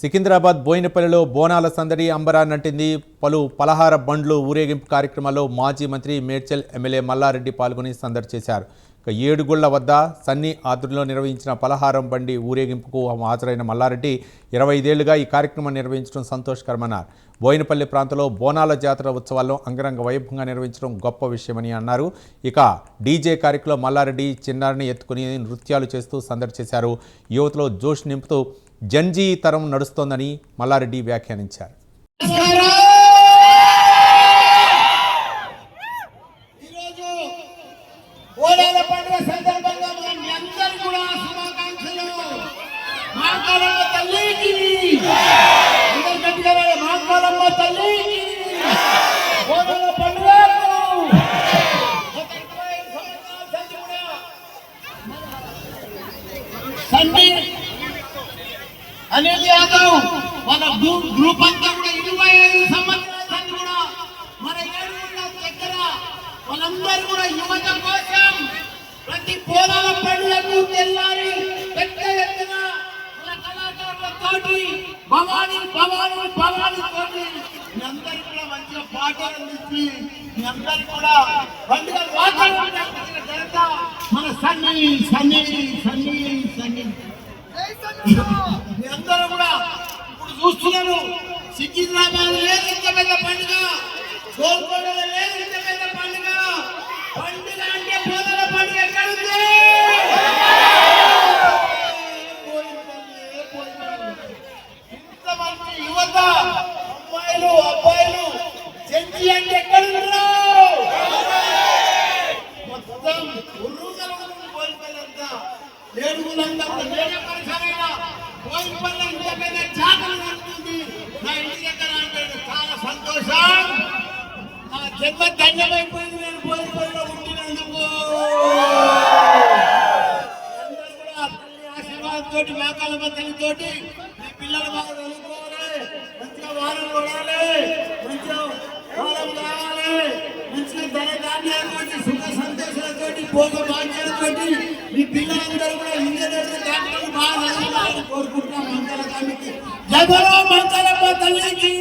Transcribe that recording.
సికింద్రాబాద్ బోయినపల్లిలో బోనాల సందడి అంబరాన్నంటింది. పలు పలహార బండ్లు ఊరేగింపు కార్యక్రమాల్లో మాజీ మంత్రి మేడ్చల్ ఎమ్మెల్యే మల్లారెడ్డి పాల్గొని సందడి చేశారు. ఇక ఏడుగుళ్ల వద్ద సన్నీ ఆధ్వర్యంలో నిర్వహించిన పలహారం బండి ఊరేగింపుకు హాజరైన మల్లారెడ్డి 25 ఏళ్లుగా ఈ కార్యక్రమం నిర్వహించడం సంతోషకరమన్నారు. బోయినపల్లి ప్రాంతంలో బోనాల జాతర ఉత్సవాల్లో అంగరంగ వైభవంగా నిర్వహించడం గొప్ప విషయమని అన్నారు. ఇక డీజే కార్యక్రమంలో మల్లారెడ్డి చిన్నారిని ఎత్తుకుని నృత్యాలు చేస్తూ సందడి చేశారు. యువతలో జోష్ నింపుతూ జంజీ తరం నడుస్తోందని మల్లారెడ్డి వ్యాఖ్యానించారు. అనిల్ యాదవ్ మన గ్రూప్ అంతా కూడా 25 సంవత్సరాల కూడా మన ఏడుగుళ్ళ దగ్గర వాళ్ళందరూ కూడా యువత కోసం ప్రతి బోనాల పండుగకు తెల్లారి పెద్ద ఎత్తున మన కళాకారులతోటి భవానీ తోటి మీ అందరికీ కూడా మంచిగా పాటలు అందించి మీ అందరికీ కూడా పండుగ వాతావరణం ఘనత మన సన్నీ మీరందరూ కూడా ఇప్పుడు చూస్తున్నారు. సికింద్రాబాద్ లేదు ఇంత పెద్ద పండుగ, గోల్కొండలో లేదు ఇంత పెద్ద పండుగ. పండుగ అంటే బోనాల పండుగ ఎక్కడుంది? ఇంతమంది యువత అబ్బాయిలు జంజీ అంటే ఎక్కడున్నారు? మొత్తం పోయిపోయినంతా ఏడుగులంతా బోయినపల్లి ఇంత పెద్ద జాతర జరుగుతుంది. నా ఇంటి దగ్గర అంటే చాలా సంతోషం. నా జన్మ ధన్యమైపోయింది నేను బోయినపల్లిలో పుట్టినందుకు. అందరూ కూడా తల్లి ఆశీర్వాదంతో వ్యాపార తల్లితోటి మీ పిల్లలు బాగా చదువుకోవాలి, మంచిగా వారం కొడాలి, మంచిగా వారం కావాలి, మంచిగా ధనధాన్యాలతోటి సుఖ సంతోషాలతోటి భోగ భాగ్యాలతోటి మీ పిల్లలందరూ కూడా ఇంజనీర్లు డాక్టర్లు బాగా చదవాలని కోరుకుంటున్నాం. మంగళ తల్లికి జై బలో మంగళమ్మ తల్లికి.